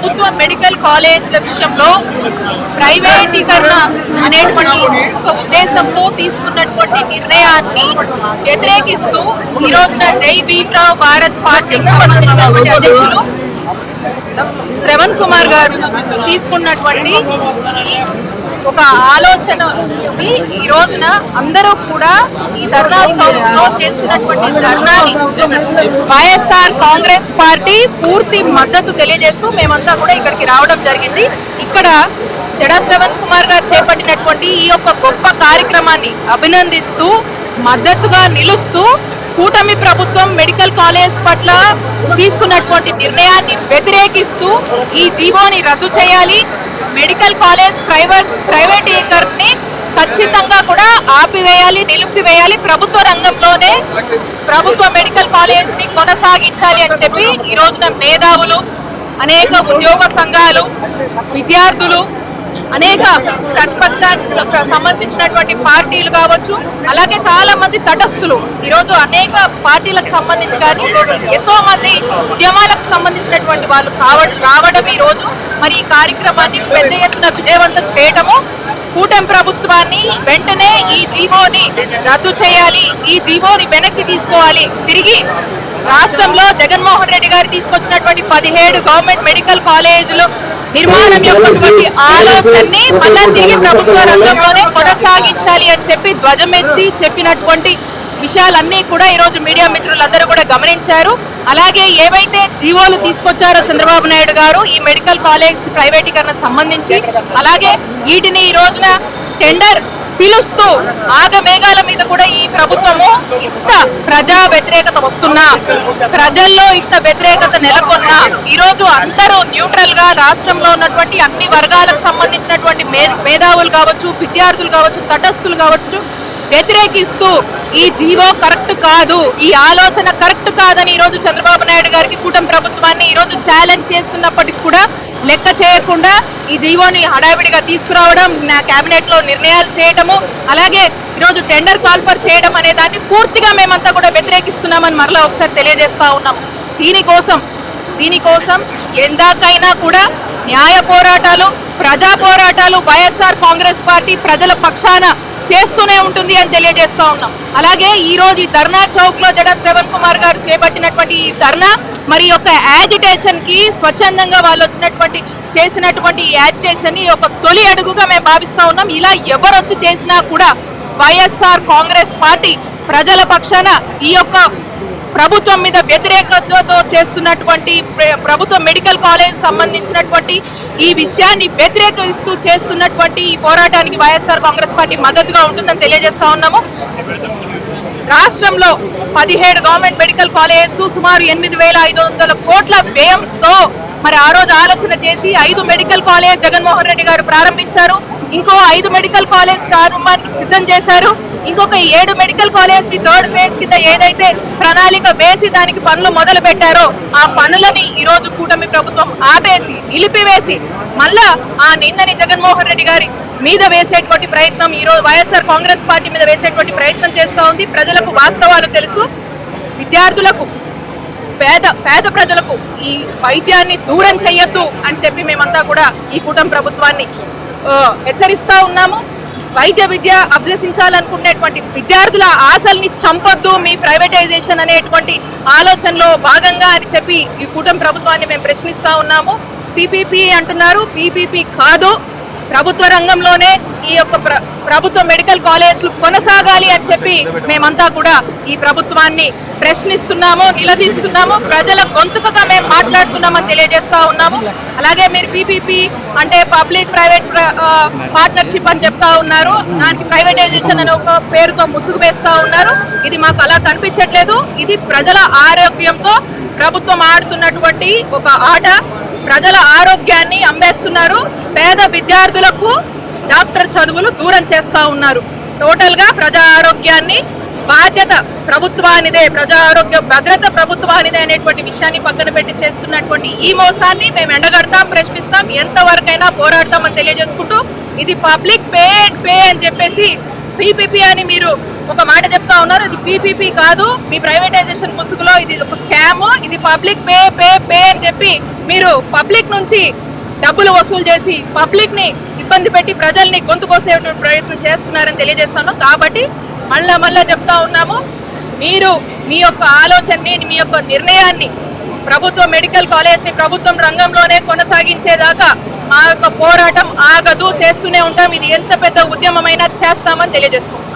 ప్రభుత్వ మెడికల్ కాలేజీల విషయంలో ప్రైవేటీకరణ అనేటువంటి ఒక ఉద్దేశంతో తీసుకున్నటువంటి నిర్ణయాన్ని వ్యతిరేకిస్తూ ఈ రోజున జై భీమ్రావ్ భారత్ పార్టీకి సంబంధించినటువంటి అధ్యక్షులు శ్రవణ్ కుమార్ గారు తీసుకున్నటువంటి ఒక ఆలోచన ఈ రోజున అందరూ కూడా ఈ ధర్నా చౌక్లో చేస్తున్నటువంటి ధర్నాని వైఎస్ఆర్ కాంగ్రెస్ పార్టీ పూర్తి మద్దతు తెలియజేస్తూ మేమంతా కూడా ఇక్కడికి రావడం జరిగింది. ఇక్కడ జడా శ్రవణ్ కుమార్ గారు చేపట్టినటువంటి ఈ యొక్క గొప్ప కార్యక్రమాన్ని అభినందిస్తూ మద్దతుగా నిలుస్తూ కూటమి ప్రభుత్వం మెడికల్ కాలేజ్ పట్ల తీసుకున్నటువంటి నిర్ణయాన్ని వ్యతిరేకిస్తూ ఈ జీవోని రద్దు చేయాలి, మెడికల్ కాలేజ్ ప్రైవేటీకరణని ఖచ్చితంగా కూడా ఆపివేయాలి, నిలిపివేయాలి, ప్రభుత్వ రంగంలోనే ప్రభుత్వ మెడికల్ కాలేజ్ ని కొనసాగించాలి అని చెప్పి ఈ రోజున మేధావులు, అనేక ఉద్యోగ సంఘాలు, విద్యార్థులు, అనేక ప్రతిపక్షానికి సంబంధించినటువంటి పార్టీలు కావచ్చు, అలాగే చాలా మంది తటస్థులు ఈరోజు అనేక పార్టీలకు సంబంధించి కానీ ఎంతో మంది ఉద్యమాలకు సంబంధించినటువంటి వాళ్ళు రావడం ఈ రోజు మరి ఈ కార్యక్రమాన్ని పెద్ద ఎత్తున విజయవంతం చేయడము, కూటమి ప్రభుత్వాన్ని వెంటనే ఈ జీవోని రద్దు చేయాలి, ఈ జీవోని వెనక్కి తీసుకోవాలి, తిరిగి రాష్ట్రంలో జగన్మోహన్ రెడ్డి గారు తీసుకొచ్చినటువంటి 17 గవర్నమెంట్ మెడికల్ కాలేజీలు నిర్మాణం యొక్క ఆలోచనని మళ్ళా తిరిగి ప్రభుత్వ రంగంలోనే కొనసాగించాలి అని చెప్పి ధ్వజమెత్తి చెప్పినటువంటి విషయాలన్నీ కూడా ఈరోజు మీడియా మిత్రులందరూ కూడా గమనించారు. అలాగే ఏవైతే జీవోలు తీసుకొచ్చారో చంద్రబాబు నాయుడు గారు ఈ మెడికల్ కాలేజ్ ప్రైవేటీకరణ సంబంధించి, అలాగే వీటిని ఈ రోజున టెండర్ పిలుస్తూ ఆగమేఘాల మీద కూడా ఈ ప్రభుత్వము ఇంత ప్రజా వ్యతిరేకత వస్తున్నా, ప్రజల్లో ఇంత వ్యతిరేకత నెలకొన్నా ఈరోజు అందరూ న్యూట్రల్ గా రాష్ట్రంలో ఉన్నటువంటి అన్ని వర్గాలకు సంబంధించినటువంటి మేధావులు కావచ్చు, విద్యార్థులు కావచ్చు, తటస్థులు కావచ్చు వ్యతిరేకిస్తూ ఈ జీవో కరెక్ట్ కాదు, ఈ ఆలోచన కరెక్ట్ కాదని ఈరోజు చంద్రబాబు నాయుడు గారికి కూటమి ప్రభుత్వాన్ని ఈరోజు ఛాలెంజ్ చేస్తున్నప్పటికీ కూడా లెక్క చేయకుండా ఈ జీవోని హడావిడిగా తీసుకురావడం, కేబినెట్ లో నిర్ణయాలు చేయడము, అలాగే ఈరోజు టెండర్ కాల్ఫర్ చేయడం అనే దాన్ని పూర్తిగా మేమంతా కూడా వ్యతిరేకిస్తున్నామని మరలా ఒకసారి తెలియజేస్తా ఉన్నాం. దీనికోసం ఎందాకైనా కూడా న్యాయ పోరాటాలు, ప్రజా పోరాటాలు వైఎస్ఆర్ కాంగ్రెస్ పార్టీ ప్రజల పక్షాన చేస్తూనే ఉంటుంది అని తెలియజేస్తా ఉన్నాం. అలాగే ఈ రోజు ఈ ధర్నా చౌక్ లో జడా శ్రవణ్ కుమార్ గారు చేపట్టినటువంటి ఈ ధర్నా మరి యొక్క యాజిటేషన్ కి స్వచ్ఛందంగా వాళ్ళు చేసినటువంటి ఈ యాజిటేషన్ ని ఒక తొలి అడుగుగా మేము భావిస్తా ఉన్నాం. ఇలా ఎవరొచ్చి చేసినా కూడా వైఎస్ఆర్ కాంగ్రెస్ పార్టీ ప్రజల పక్షాన ఈ యొక్క ప్రభుత్వం మీద వ్యతిరేకతతో చేస్తున్నటువంటి ప్రభుత్వ మెడికల్ కాలేజ్ సంబంధించినటువంటి ఈ విషయాన్ని వ్యతిరేకిస్తూ చేస్తున్నటువంటి ఈ పోరాటానికి వైఎస్ఆర్ కాంగ్రెస్ పార్టీ మద్దతుగా ఉంటుందని తెలియజేస్తా ఉన్నాము. రాష్ట్రంలో 17 గవర్నమెంట్ మెడికల్ కాలేజెస్ సుమారు 8,500 కోట్ల వ్యయంతో మరి ఆ రోజు ఆలోచన చేసి 5 మెడికల్ కాలేజ్ జగన్మోహన్ రెడ్డి గారు ప్రారంభించారు. ఇంకో 5 మెడికల్ కాలేజ్ ప్రారంభానికి సిద్ధం చేశారు. ఇంకొక 7 మెడికల్ కాలేజ్ ని థర్డ్ ఫేజ్ కింద ఏదైతే ప్రణాళిక వేసి దానికి పనులు మొదలు పెట్టారో ఆ పనులని ఈ రోజు కూటమి ప్రభుత్వం ఆపేసి, నిలిపివేసి మళ్ళా ఆ నిందని జగన్మోహన్ రెడ్డి గారి మీద వేసేటువంటి ప్రయత్నం, ఈ రోజు వైఎస్ఆర్ కాంగ్రెస్ పార్టీ మీద వేసేటువంటి ప్రయత్నం చేస్తూ ఉంది. ప్రజలకు వాస్తవాలు తెలుసు, విద్యార్థులకు, పేద ప్రజలకు ఈ వైద్యాన్ని దూరం చేయొద్దు అని చెప్పి మేమంతా కూడా ఈ కూటమి ప్రభుత్వాన్ని హెచ్చరిస్తూ ఉన్నాము. వైద్య విద్య అభ్యసించాలనుకునేటువంటి విద్యార్థుల ఆశల్ని చంపొద్దు మీ ప్రైవేటైజేషన్ అనేటువంటి ఆలోచనలో భాగంగా అని చెప్పి ఈ కూటమి ప్రభుత్వాన్ని మేము ప్రశ్నిస్తూ ఉన్నాము. పీపీపీ అంటున్నారు, పీపీపీ కాదు, ప్రభుత్వ రంగంలోనే ఈ యొక్క ప్రభుత్వ మెడికల్ కాలేజ్లు కొనసాగాలి అని చెప్పి మేమంతా కూడా ఈ ప్రభుత్వాన్ని ప్రశ్నిస్తున్నాము, నిలదీస్తున్నాము. ప్రజల గొంతుకగా మేము మాట్లాడుతున్నామని తెలియజేస్తా ఉన్నాము. అలాగే మీరు పీపీపీ అంటే పబ్లిక్ ప్రైవేట్ పార్ట్నర్షిప్ అని చెప్తా ఉన్నారు, దానికి ప్రైవేటైజేషన్ అనే ఒక పేరుతో ముసుగు వేస్తా ఉన్నారు. ఇది మాకు అలా కనిపించట్లేదు. ఇది ప్రజల ఆరోగ్యంతో ప్రభుత్వం ఆడుతున్నటువంటి ఒక ఆట. ప్రజల ఆరోగ్యాన్ని అమ్మేస్తున్నారు, పేద విద్యార్థులకు డాక్టర్ చదువులు దూరం చేస్తా ఉన్నారు. టోటల్ గా ప్రజా ఆరోగ్యాన్ని బాధ్యత ప్రభుత్వానిదే, ప్రజా ఆరోగ్య భద్రత ప్రభుత్వానిదే అనేటువంటి విషయాన్ని పక్కన పెట్టి చేస్తున్నటువంటి ఈ మోసాన్ని మేము ఎండగడతాం, ప్రశ్నిస్తాం, ఎంతవరకైనా పోరాడతామని తెలియజేసుకుంటూ ఇది పబ్లిక్ పే అండ్ పే అని చెప్పేసి పీపీపీ అని మీరు ఒక మాట చెప్తా ఉన్నారు. ఇది పీపీపీ కాదు, మీ ప్రైవేటైజేషన్ ముసుగులో ఇది ఒక స్కామ్, ఇది పబ్లిక్ పే పే పే అని చెప్పి మీరు పబ్లిక్ నుంచి డబ్బులు వసూలు చేసి పబ్లిక్ ని ఇబ్బంది పెట్టి ప్రజల్ని గొంతు కోసేటువంటి ప్రయత్నం చేస్తున్నారని తెలియజేస్తాను. కాబట్టి మళ్ళా చెప్తా ఉన్నాము, మీరు మీ యొక్క ఆలోచనని, మీ యొక్క నిర్ణయాన్ని ప్రభుత్వ మెడికల్ కాలేజ్ ని ప్రభుత్వం రంగంలోనే కొనసాగించేదాకా మా యొక్క పోరాటం ఆగదు, చేస్తూనే ఉంటాం. ఇది ఎంత పెద్ద ఉద్యమమైనా చేస్తామని తెలియజేసుకుంటాం.